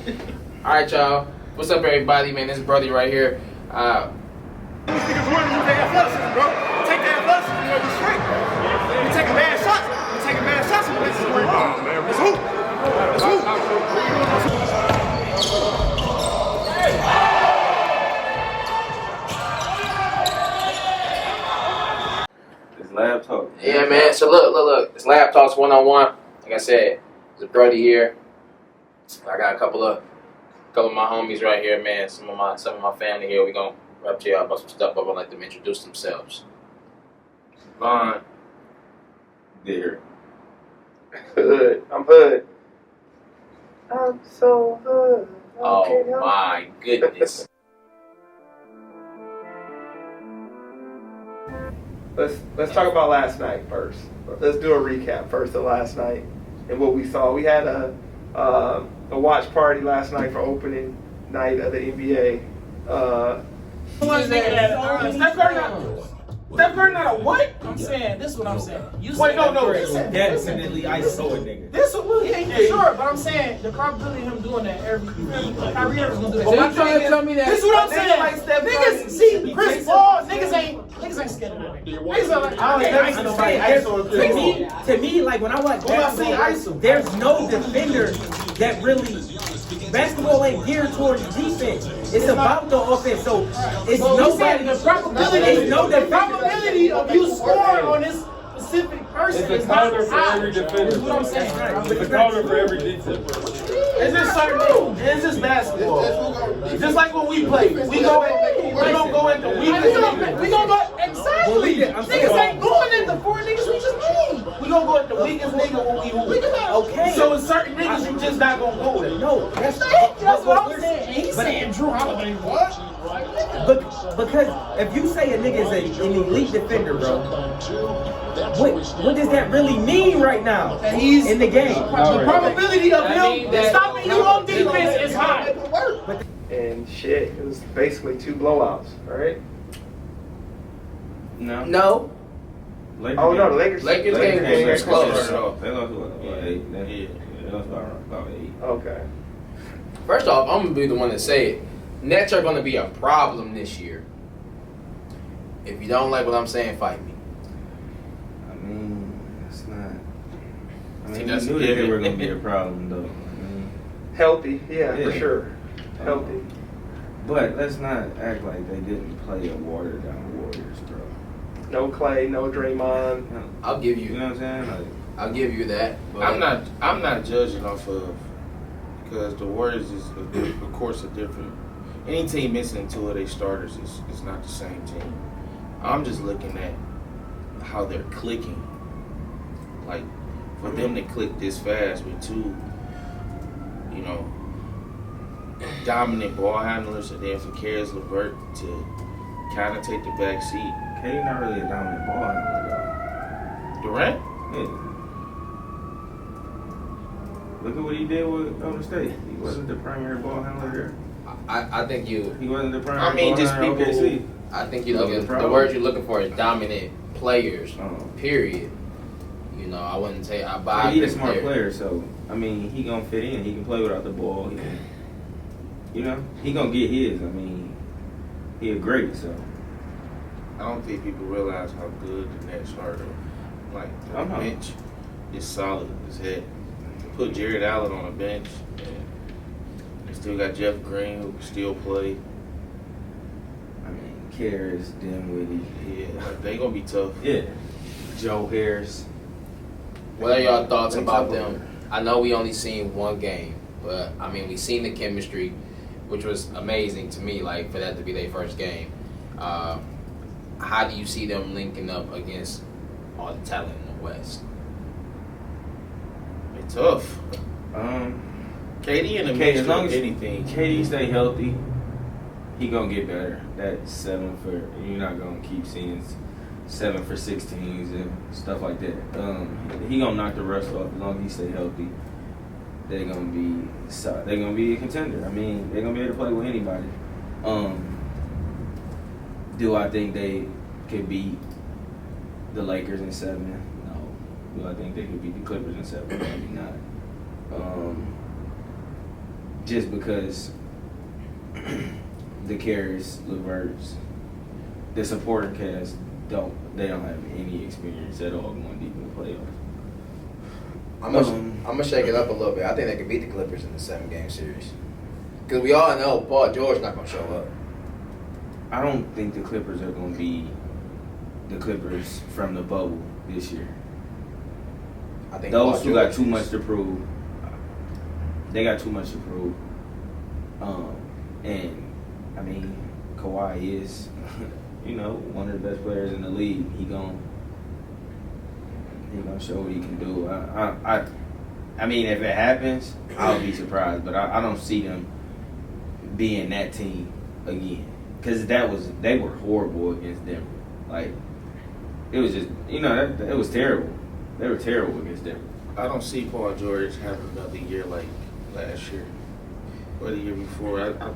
All right, y'all. What's up, everybody? Man, this is Brody right here. Niggas running, you take athleticism, bro. You take that athleticism, you're gonna be straight. You taking bad shots. You taking bad shots, and this is where Let's hoop. Let's hoop. It's Lab Talk. Yeah, man. So look. It's Lab Talks 101. Like I said, it's Brody here. I got a couple of my homies right here, man. Some of my family here. We gonna rap to y'all about some stuff. I would like them to introduce themselves. Vaughn. There. Hood. I'm hood. I'm so hood. Oh my goodness. Let's talk about last night first. Let's do a recap first of last night and what we saw. We had a watch party last night for opening night of the NBA. Steph Curry not a what? I'm saying, this is what I'm saying. Wait, no. Definitely I saw a nigga. This is what, yeah, for sure, but I'm saying the probability of him doing that every Kyrie Irving's gonna do that. So you trying to tell me that? This is what I'm saying. Like Steph Niggas, Curry. see, Chris Paul, niggas ain't scared of that. Niggas are like, To me, like when I watch basketball, there's no defender that really. Basketball ain't geared towards defense. It's about the offense. So it's nobody. The probability of you scoring on this specific person is not high. That's what I'm saying. It's a counter for every defense. It's just certain. It's just basketball. Just like when we play, we don't go at the weakest nigga. We gonna go exactly. Niggas ain't going at the four niggas we just named. We gonna go at the weakest nigga when we hoop. Okay. So with certain niggas, you just not gonna go with. No, That's what I'm saying. He's saying Drew Holiday. What? Because if you say a nigga is an elite defender, bro, what does that really mean right now? And he's in the game. The probability of him stopping you on defense is high. And shit, it was basically 2 blowouts, right? No. Oh no, the Lakers game was close. They lost what? 8. They lost about 8. Okay. First off, I'm gonna be the one to say it. Nets are gonna be a problem this year. If you don't like what I'm saying, fight me. I mean, it's not. I mean, that's we knew that they were gonna be a problem, though. I mean, Healthy, yeah, for sure. Healthy. But let's not act like they didn't play a watered down Warriors, bro. No Clay, no Draymond. I'll give You you. know what I'm saying? Like, I'll give you that. But I'm not judging off of because the Warriors is of course a different. Any team missing 2 of their starters is not the same team. I'm just looking at how they're clicking. Like for them to click this fast with 2, dominant ball handlers, and then for Karis LeVert to kind of take the back seat. KD not really a dominant ball handler, Durant? though. Yeah. Look at what he did with Golden State. He wasn't the primary ball handler there. I think you. He wasn't the primary. I mean, ball just handler people in OKC. I think you look That was at the the problem. word you're looking for is dominant players. Oh. Period. I wouldn't say I But buy. he's a smart player, so I mean, he gonna fit in. He can play without the ball. He can, he gonna get his. I mean, he a great. So I don't think people realize how good the Nets are. Though. Like the bench is solid as heck. Put Jared Allen on a bench, and they still got Jeff Green who can still play. I mean, Karis, Dinwiddie. Yeah, like they gonna be tough. Yeah. Joe Harris. What are y'all thoughts about them? I know we only seen one game, but I mean we seen the chemistry, which was amazing to me. Like for that to be their first game, how do you see them linking up against all the talent in the West? They tough. KD in the mix as long as anything. KD stay healthy, he gonna get better. That 7 for you're not gonna keep seeing 7 for 16s and stuff like that. He gonna knock the rust off as long as he stay healthy. They're gonna be a contender. I mean, they're gonna be able to play with anybody. Do I think they could beat the Lakers in 7? No. Do I think they could beat the Clippers in 7? Maybe not. just because the Carries, LeVerts, the supporting cast don't have any experience at all going deep in the playoffs. I'm gonna shake it up a little bit. I think they could beat the Clippers in the 7-game series. Because we all know Paul George not gonna show up. I don't think the Clippers are going to be the Clippers from the bubble this year. I think those Paul who got George too is- much to prove. They got too much to prove. And I mean, Kawhi is, one of the best players in the league. He gonna show what he can do. I mean, if it happens, I'll be surprised. But I don't see them being that team again. Because they were horrible against Denver. Like, it was just, it was terrible. They were terrible against Denver. I don't see Paul George having another year like last year or the year before. I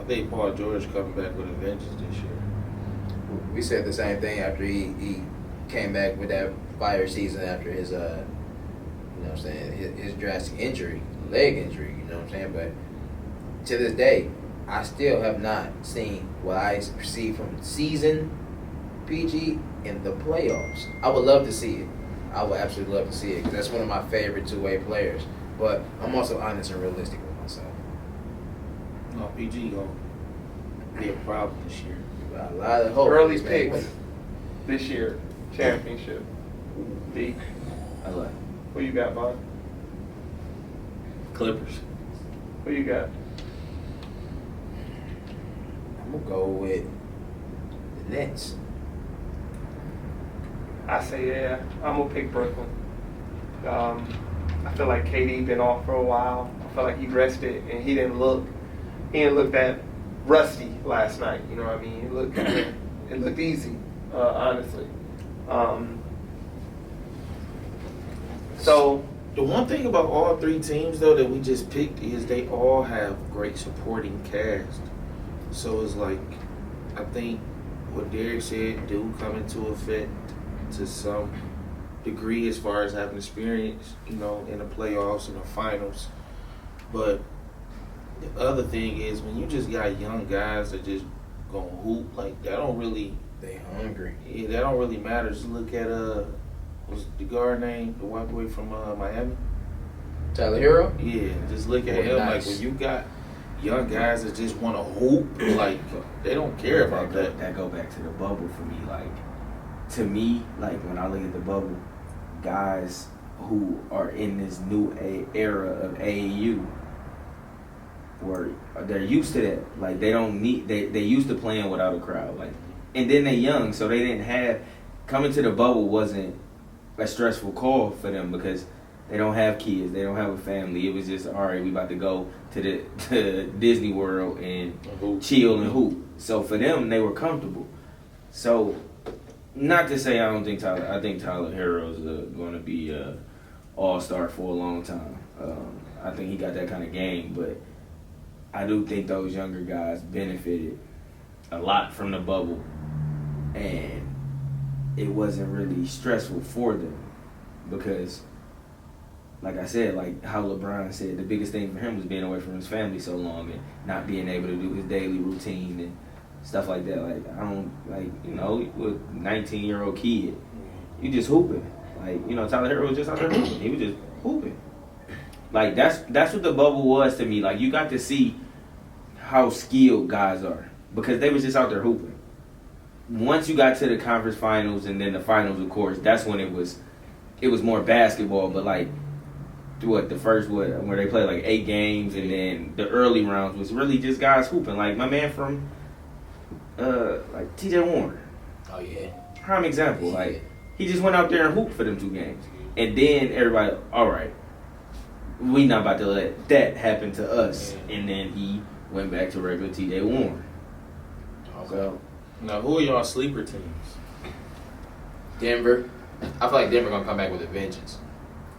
think Paul George coming back with a vengeance this year. We said the same thing after he came back with that fire season after his his drastic injury, leg injury, you know what I'm saying? But to this day, I still have not seen what I perceive from season PG in the playoffs. I would love to see it. I would absolutely love to see it because that's one of my favorite two-way players. But I'm also honest and realistic with myself. No, PG gonna be a problem this year. A lot of hope. Early picks this year, championship. D. I like Who you got, Bob? Clippers. Who you got? I'm going to go with the Nets. I say yeah. I'm gonna pick Brooklyn. I feel like KD been off for a while. I feel like he rested and he didn't look that rusty last night. You know what I mean? It looked easy, honestly. So The one thing about all three teams, though, that we just picked is they all have great supporting cast. So it's like, I think what Derek said do come into effect to some degree as far as having experience, in the playoffs and the finals. But the other thing is when you just got young guys that just gonna hoop, like that don't really, They hungry. yeah, that don't really matter. Just look at what's the guard name, the white boy from Miami? Tyler Hero? Yeah, just look at Boy, him. nice. Like when you got young guys that just want to hoop, like they don't care about that. That go back to the bubble for me. Like, to me, like when I look at the bubble, guys who are in this new era of AAU, they're used to that. Like they don't need they used to playing without a crowd. Like, and then they young, so they didn't have coming to the bubble wasn't a stressful call for them because they don't have kids, they don't have a family. It was just all right. We about to go to Disney World and chill and hoop. So for them, they were comfortable. So not to say I think Tyler Hero's going to be an all-star for a long time. I think he got that kind of game, but I do think those younger guys benefited a lot from the bubble, and it wasn't really stressful for them because, like I said, like how LeBron said, the biggest thing for him was being away from his family so long and not being able to do his daily routine and stuff like that. Like, I don't, like, with a 19-year-old kid, you just hooping. Like, Tyler Hero was just out there hooping. He was just hooping. Like, that's what the bubble was to me. Like, you got to see how skilled guys are because they was just out there hooping. Once you got to the conference finals and then the finals, of course, that's when it was more basketball. But, like, where they played, like, 8 games and then the early rounds was really just guys hooping. Like, my man from, like, TJ Warren. Oh, yeah. Prime example. Like, he just went out there and hooped for them 2 games. And then everybody, all right, we not about to let that happen to us. And then he went back to regular TJ Warren. Okay. So, Now, who are y'all sleeper teams? Denver. I feel like Denver going to come back with a vengeance.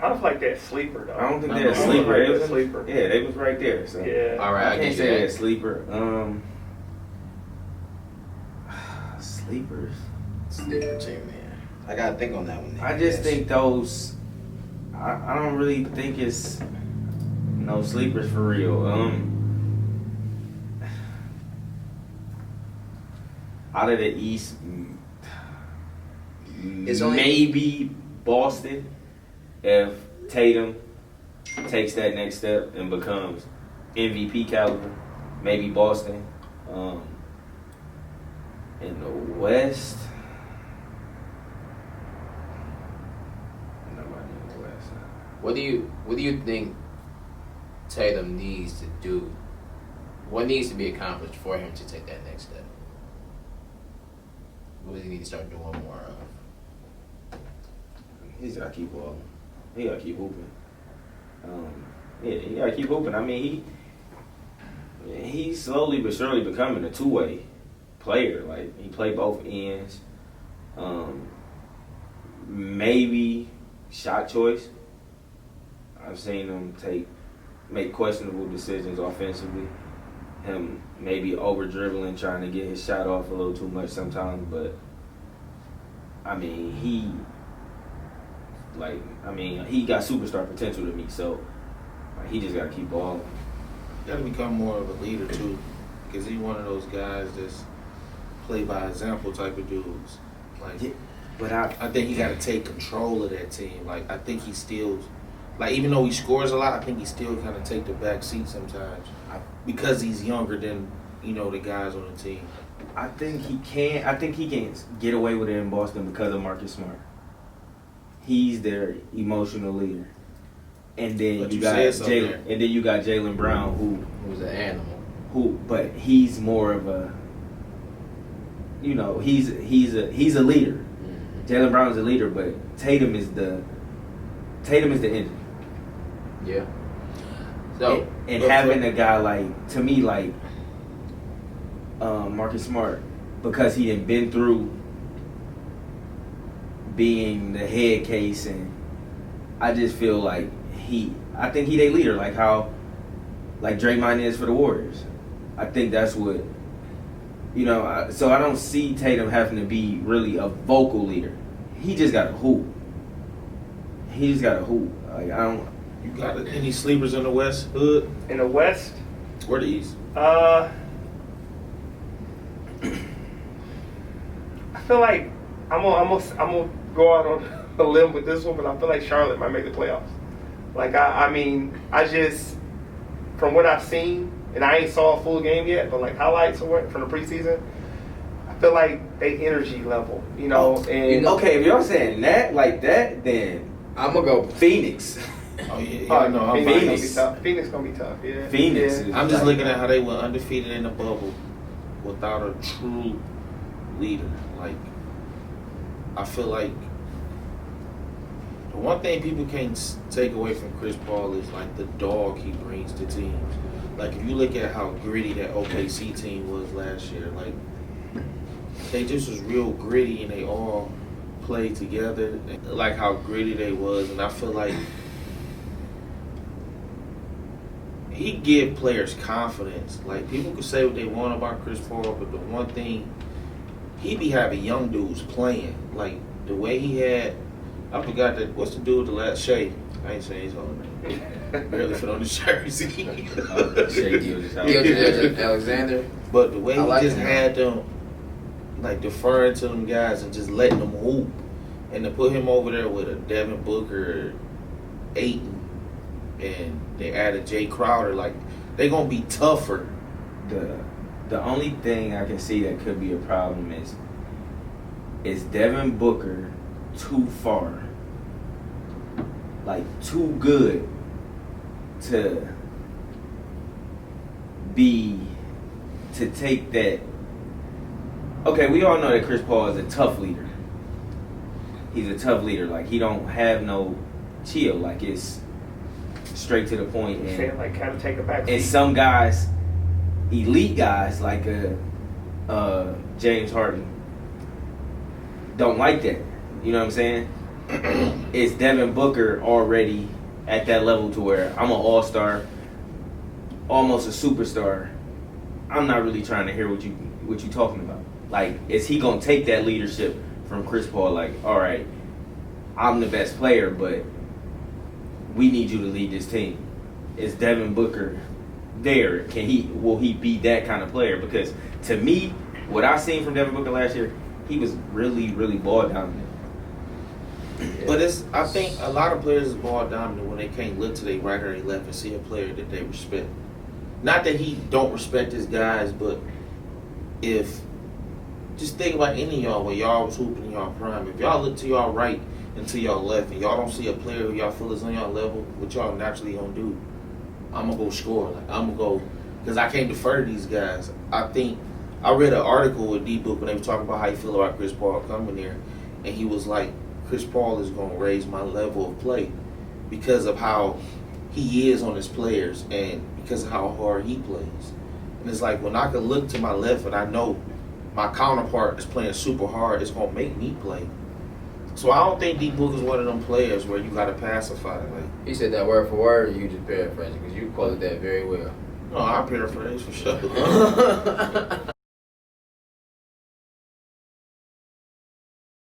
I don't feel like that sleeper though. I don't think I they're a don't sleeper. like They that was sleeper. Yeah, they was right there. So. Yeah. All right, I I can't get say they're you a that. sleeper. Sleepers. Sleeper team, man. I got to think on that one. I just think those. I don't really think it's No sleepers for real. Out of the East, It's only- maybe Boston if Tatum takes that next step and becomes MVP caliber. Maybe Boston. In the West, nobody in the West. What do you think Tatum needs to do? What needs to be accomplished for him to take that next step? What does he need to start doing more of? He's gotta keep balling. He gotta keep hooping. He gotta keep hooping. I mean, he's slowly but surely becoming a two-way player. Like, he played both ends. Maybe shot choice. I've seen him make questionable decisions offensively. Him maybe over dribbling, trying to get his shot off a little too much sometimes. But I mean, he got superstar potential to me. So he just gotta keep balling. Got to become more of a leader too, because he's one of those guys that's play by example type of dudes. Like, Yeah, but I think he got to take control of that team. Like, I think he still, like, even though he scores a lot, I think he still kind of take the back seat sometimes because he's younger than, you know, the guys on the team. I think he can get away with it in Boston because of Marcus Smart. He's their emotional leader. And then But you you got said something there. Jalen, and then you got Jalen Brown, Who's an animal? but he's more of a, you know, he's a leader. Mm-hmm. Jalen Brown is a leader, but Tatum is the engine. Yeah. So And having a guy like, to me, like Marcus Smart, because he had been through being the head case, and I just feel like I think he their leader, like how like Draymond is for the Warriors. I think that's what, you know, so I don't see Tatum having to be really a vocal leader. He just got to hoop. Like, I don't. You got any sleepers in the West Hood? In the West, Or the East? I feel like I'm gonna go out on a limb with this one, but I feel like Charlotte might make the playoffs. Like, I mean, I just, from what I've seen, and I ain't saw a full game yet, but like highlights or what from the preseason, I feel like they energy level, you know. And Okay, if y'all saying that like that, then I'm gonna go. Phoenix. Oh, yeah, I know. I'm Phoenix Phoenix. gonna be tough. Phoenix gonna be tough. Yeah. Phoenix. Yeah. I'm just looking at how they were undefeated in the bubble without a true leader. Like, I feel like the one thing people can't take away from Chris Paul is like the dog he brings to teams. Like, if you look at how gritty that OKC team was last year, like, they just was real gritty and they all played together. Like how gritty they was, and I feel like he give players confidence. Like, people could say what they want about Chris Paul, but the one thing, he be having young dudes playing. Like, the way he had, I forgot that, what's the dude, the last, Shea? I ain't saying his whole name. Barely fit on the jersey. Shea Alexander. But the way he I like just him. had them, like, deferring to them guys and just letting them hoop. And to put him over there with a Devin Booker, Ayton, and they added Jay Crowder, like, they going to be tougher. The only thing I can see that could be a problem is Devin Booker too far, like too good to take that. Okay, we all know that Chris Paul is a tough leader. He's a tough leader. Like, he don't have no chill. Like, it's straight to the point. Saying, like, kind of take a back And seat. some guys, elite guys like James Harden, don't like that. You know what I'm saying? Is Devin Booker already at that level to where I'm an all-star, almost a superstar? I'm not really trying to hear what you talking about. Like, is he gonna take that leadership from Chris Paul? Like, all right, I'm the best player, but we need you to lead this team. is Devin Booker there? Will he be that kind of player? Because to me, what I seen from Devin Booker last year, he was really, really ball dominant. But I think a lot of players is ball dominant when they can't look to their right or their left and see a player that they respect. Not that he don't respect his guys, but if just think about any of y'all when y'all was hooping in y'all prime. If y'all look to y'all right and to y'all left and y'all don't see a player who y'all feel is on y'all level, what y'all naturally gonna do? I'm gonna go score. Like I'm gonna go because I can't defer to these guys. I think I read an article with D-Book when they were talking about how he feel about Chris Paul coming there, and he was like, Chris Paul is gonna raise my level of play because of how he is on his players and because of how hard he plays. And it's like when I can look to my left and I know my counterpart is playing super hard, it's gonna make me play. So I don't think D-Book is one of them players where you gotta pacify. Like He said that word for word, or you just paraphrasing because you quoted that very well. no, I paraphrase for sure.